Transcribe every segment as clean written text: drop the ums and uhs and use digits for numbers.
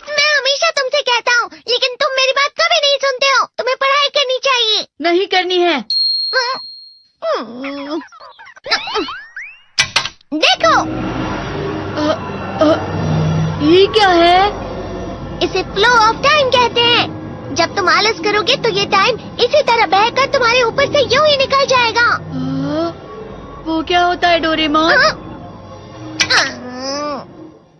मैं हमेशा तुमसे कहता हूँ, लेकिन तुम मेरी बात कभी नहीं सुनते हो। तुम्हें पढ़ाई करनी चाहिए। नहीं करनी है। देखो, ये क्या है? इसे फ्लो ऑफ टाइम कहते हैं। जब तुम आलस करोगे तो ये टाइम इसी तरह बहकर तुम्हारे ऊपर से यूं ही निकल जाएगा। वो क्या होता है डोरेमोन?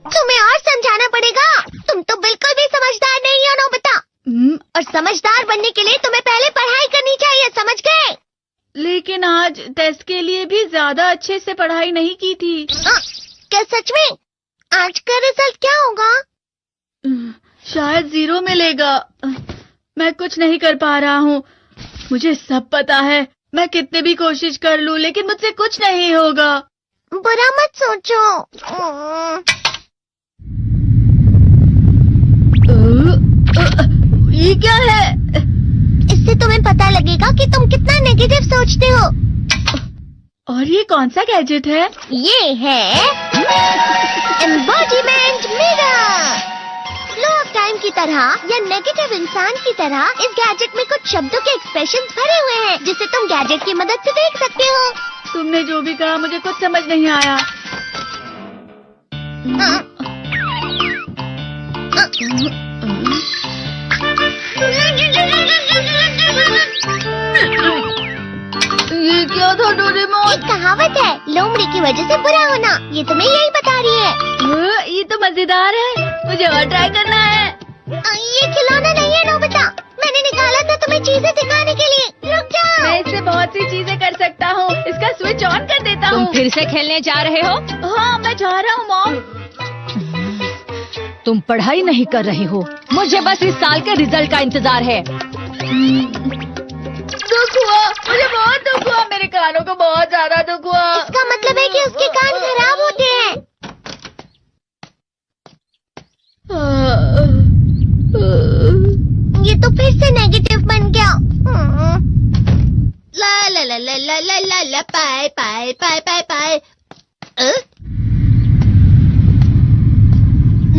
तुम्हें और समझाना पड़ेगा। तुम तो बिल्कुल भी समझदार नहीं हो नोबिता। और समझदार बनने के लिए तुम्हें पहले पढ़ाई करनी चाहिए, समझ गए? लेकिन आज टेस्ट के लिए भी ज्यादा अच्छे से पढ़ाई नहीं की थी। क्या सच में? आज का रिजल्ट क्या होगा? शायद 0 मिलेगा। मैं कुछ नहीं कर पा रहा हूँ। मुझे सब पता है। मैं कितनी भी कोशिश कर लूँ, लेकिन मुझसे कुछ नहीं होगा। बुरा मत सोचो। ये क्या है? इससे तुम्हें पता लगेगा कि तुम कितना नेगेटिव सोचते हो। और ये कौन सा गैजेट है? ये है embodiment mirror. Flow of time की तरह या नेगेटिव इंसान की तरह इस गैजेट में कुछ शब्दों के एक्सप्रेशंस भरे हुए हैं, जिसे तुम गैजेट की मदद से देख सकते हो। तुमने जो भी कहा मुझे कुछ समझ नहीं आया। ये क्या था डोरेमोन? एक कहावत है, लोमड़ी की वजह से बुरा होना। ये तुम्हें यही बता रही है। ये तो मजेदार है। मुझे और ट्राई करना है। ये खिलौना नहीं है नोबिता। मैंने निकाला था तुम्हें चीजें दिखाने के लिए। रुक जाओ। मैं इससे बहुत सी चीजें कर सकता हूँ। इसका स्विच ऑन कर देता हूँ। तुम फिर से खेलने जा रहे हो? हाँ, मैं जा रहा हूँ मॉम। तुम पढ़ाई नहीं कर रही हो। मुझे बस इस साल के रिजल्ट का इंतजार है। दुख हुआ, मुझे बहुत दुख हुआ। मेरे कानों को बहुत ज्यादा दुख हुआ। इसका मतलब है कि उसके कान खराब होते हैं। ये तो फिर से नेगेटिव बन गया। ला ला ला ला ला ला ला ला पाए पाए पाए पाए पाए।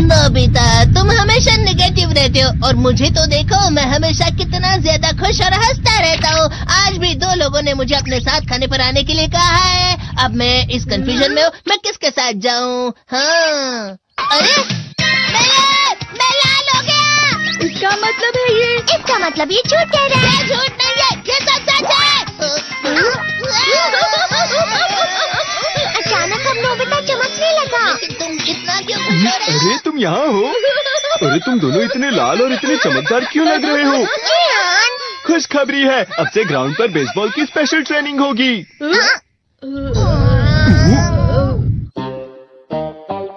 नोबिता, तुम हमेशा नेगेटिव रहते हो और मुझे तो देखो, मैं हमेशा कितना ज्यादा खुश और हंसता रहता हूँ। आज भी 2 लोगों ने मुझे अपने साथ खाने पर आने के लिए कहा है। अब मैं इस कंफ्यूजन में हूँ, मैं किसके साथ जाऊँ? हाँ, अरे मैं लाल हो गया। इसका मतलब है ये? इसका मतलब ये झूठ कह रहा है। झूठ नहीं है, ये सच है। अचानक हम नोबिता चमकने लगा। तुम इतना क्यों खुश हो रहे हो? अरे तुम यहाँ हो? अरे तुम दोनों इतने लाल और इतने चमकदार क्यों लग रहे हो? खुशखबरी है, अब से ग्राउंड पर बेसबॉल की स्पेशल ट्रेनिंग होगी।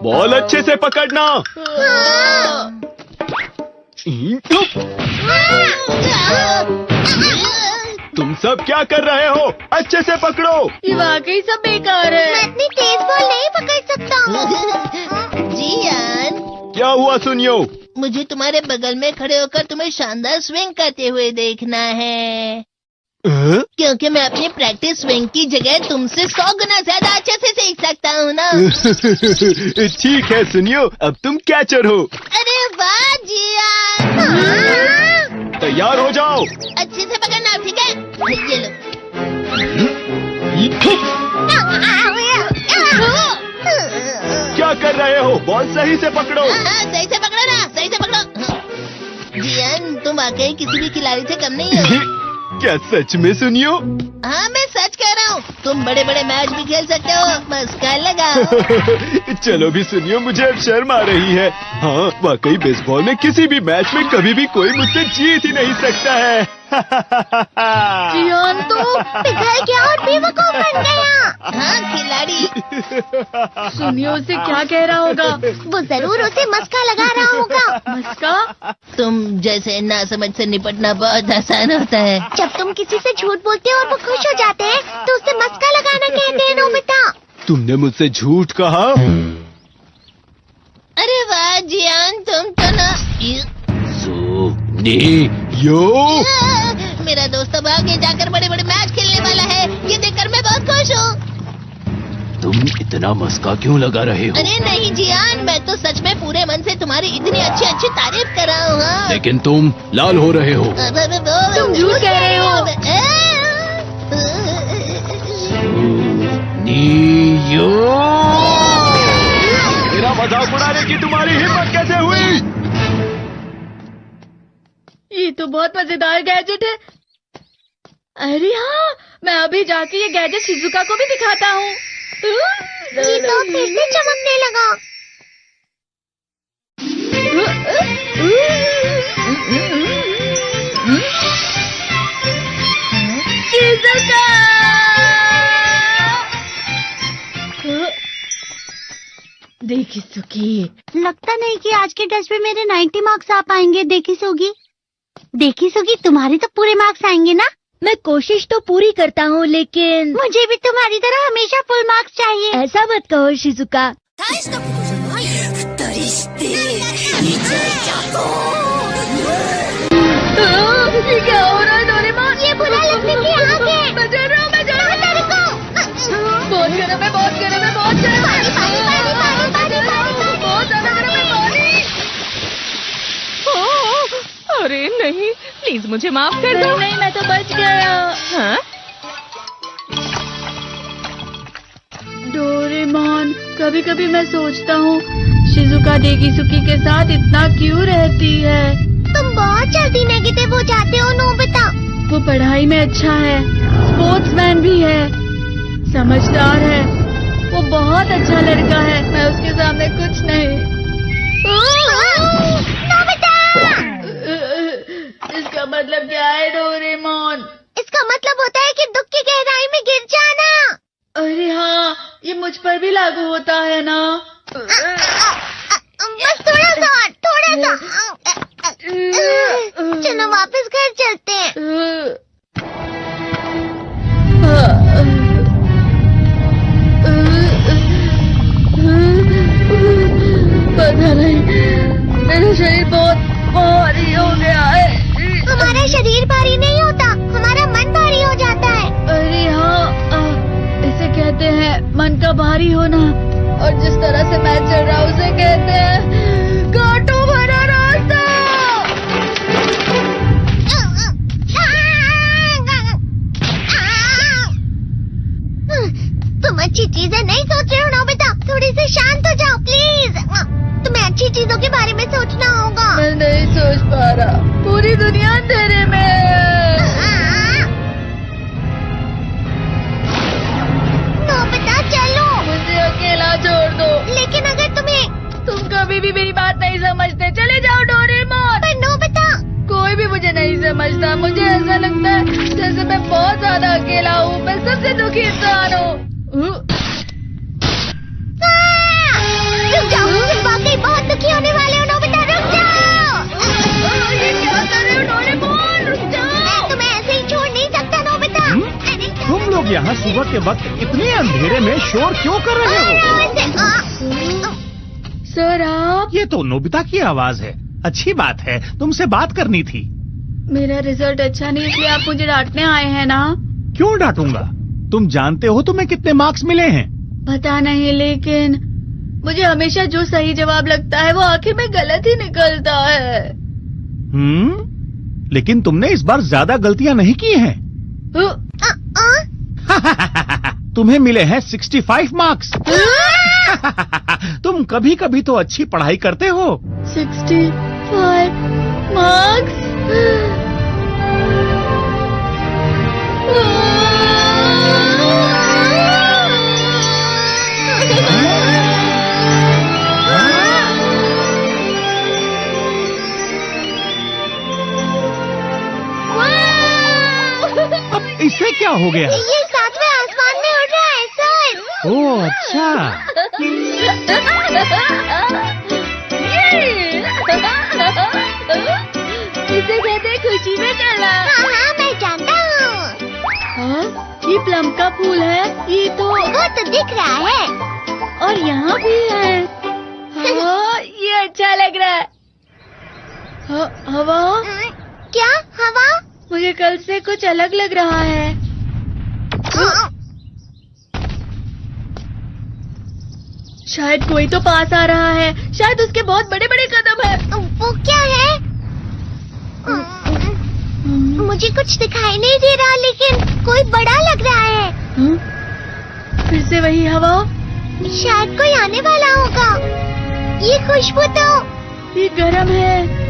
बॉल अच्छे से पकड़ना। तुम सब क्या कर रहे हो? अच्छे से पकड़ो। ये वाकई सब बेकार है। मैं इतनी तेज बॉल नहीं पकड़ सकता हूँ। जियान, क्या हुआ सुनियो? मुझे तुम्हारे बगल में खड़े होकर तुम्हें शानदार स्विंग करते हुए देखना है। क्योंकि मैं अपनी प्रैक्टिस स्विंग की जगह तुमसे 100 गुना ज्यादा अच्छे से सीख सकता हूँ ना। ठीक है सुनियो, अब तुम कैचर हो। अरे वाह जियान। तैयार हो जाओ। अच्छे से पकड़ना, ठीक है? ये लो। क्या कर रहे हो? बॉल सही से पकड़ो। सही से पकड़ो ना, सही से पकड़ो। जियान, तुम वाकई किसी भी खिलाड़ी से कम नहीं हो। क्या सच में सुनियो? हाँ, मैं सच कह रहा हूँ। तुम बड़े बड़े मैच भी खेल सकते हो। मस्का लगाओ। चलो भी सुनियो, मुझे अब शर्म आ रही है। हाँ, वाकई बेसबॉल में किसी भी मैच में कभी भी कोई मुझसे जीत ही नहीं सकता है। जियान तो पिघल गया और बेवकूफ बन गया। हाँ, खिलाड़ी। सुनियो उसे क्या कह रहा होगा? वो जरूर उसे मस्का लगा रहा होगा। मस्का? तुम जैसे नासमझ से निपटना बहुत आसान होता है। जब तुम किसी से झूठ बोलते हो और वो खुश हो जाते हैं, तो उसे मस्का लगाना कहते हैं नोबिता। तुमने मुझसे झूठ कहा? अरे वाह जियान, तुम तो ना। यो मेरा दोस्त अब आगे जाकर बड़े बड़े मैच खेलने वाला है। ये देखकर मैं बहुत खुश हूँ। तुम इतना मस्का क्यों लगा रहे हो? अरे नहीं जियान, मैं तो सच में पूरे मन से तुम्हारी इतनी अच्छी अच्छी तारीफ कर रहा हूँ। हाँ। लेकिन तुम लाल हो रहे हो। तुम झूठ कह रहे हो। मेरा मजाक उड़ाने की तुम्हारी हिम्मत कैसे हुई? ये तो बहुत मजेदार गैजेट है। अरे हाँ, मैं अभी जाके ये गैजेट शिजुका को भी दिखाता हूँ। ये तो फिर से चमकने लगा। शिजुका! देखी सुकी, लगता नहीं कि आज के टेस्ट में मेरे 90 मार्क्स आ पाएंगे। देखी सोगी तुम्हारे तो पूरे मार्क्स आएंगे ना? मैं कोशिश तो पूरी करता हूँ, लेकिन मुझे भी तुम्हारी तरह हमेशा फुल मार्क्स चाहिए। ऐसा मत कहो शिजुका। ये क्या हो रहा है डोरेमोन? ये बुरा लगने की आग है। मैं डर रहा हूँ, मैं डर रहा हूँ। तेरे को बहुत गर्म है, बहुत गर्म है, बहुत गर्म है। बहुत ज्यादा गर्म है पानी। अरे नहीं, प्लीज मुझे माफ कर दो। नहीं, मैं तो बच गया। हाँ? डोरेमोन, कभी कभी मैं सोचता हूँ शिजुका डेकिसुकी के साथ इतना क्यों रहती है। तुम बहुत जल्दी नेगेटिव हो जाते हो नोबिता। वो पढ़ाई में अच्छा है, स्पोर्ट्समैन भी है, समझदार है, वो बहुत अच्छा लड़का है। मैं उसके सामने कुछ नहीं। नोबिता! इसका मतलब क्या है डोरेमोन? इसका मतलब होता है कि दुख की गहराई में गिर जाना। अरे हाँ, ये मुझ पर भी लागू होता है ना। बस थोड़ा सा। चलो वापस घर चलते हैं। पता नहीं, मेरा शरीर बहुत भारी हो गया है। हमारा शरीर भारी नहीं होता, हमारा मन भारी हो जाता है। अरे हाँ, इसे कहते हैं मन का भारी होना। और जिस तरह से मैं चल रहा हूँ उसे कहते हैं कांटों भरा रास्ता। तुम अच्छी चीजें नहीं सोच रहे हो नोबिता। थोड़ी सी शांत हो जाओ प्लीज। तुम्हें अच्छी चीजों के बारे में सोचना होगा। मैं नहीं सोच पा रहा, पूरी दुनिया अंधेरे में है। नोबिता चलो। मुझे अकेला छोड़ दो। लेकिन अगर तुम कभी भी मेरी बात नहीं समझते। चले जाओ डोरेमोन। पर नोबिता, कोई भी मुझे नहीं समझता। मुझे ऐसा लगता है जैसे मैं बहुत ज्यादा अकेला हूँ। मैं सबसे दुखी इंसान हूँ। रुक जाओ, तुम वाकई बहुत दुखी होने वाले हो नोबिता। रुक जाओ। ये क्या कर रहे हो डोरेमोन? रुक जाओ। मैं तुम्हें ऐसे ही छोड़ नहीं सकता नोबिता। तुम लोग यहाँ सुबह के वक्त इतने अंधेरे में शोर क्यों कर रहे हो? सर आप? ये तो नोबिता की आवाज है। अच्छी बात है, तुमसे बात करनी थी। मेरा रिजल्ट अच्छा नहीं, इसलिए आप मुझे डांटने आए हैं ना? क्यों डांटूंगा? तुम जानते हो तुम्हें कितने मार्क्स मिले हैं? पता नहीं, लेकिन मुझे हमेशा जो सही जवाब लगता है वो आखिर में गलत ही निकलता है। लेकिन तुमने इस बार ज्यादा गलतियां नहीं की हैं। तुम्हें मिले हैं 65 मार्क्स। तुम कभी कभी तो अच्छी पढ़ाई करते हो। 65 मार्क्स? अब इससे क्या हो गया? ये सातवें आसमान में उड़ रहा है सर। ओह अच्छा। इसे कहते हैं खुशी में चलना। हाँ, मैं जानता हूँ। हाँ, ये प्लम का फूल है। ये तो वो तो दिख रहा है। और यहाँ भी है। हाँ, ये अच्छा लग रहा है। हवा? क्या हवा? मुझे कल से कुछ अलग लग रहा है। शायद कोई तो पास आ रहा है। शायद उसके बहुत बड़े बड़े कदम है। वो क्या है? मुझे कुछ दिखाई नहीं दे रहा, लेकिन कोई बड़ा लग रहा है। फिर से वही हवा। शायद कोई आने वाला होगा। ये खुशबू तो ये गर्म है।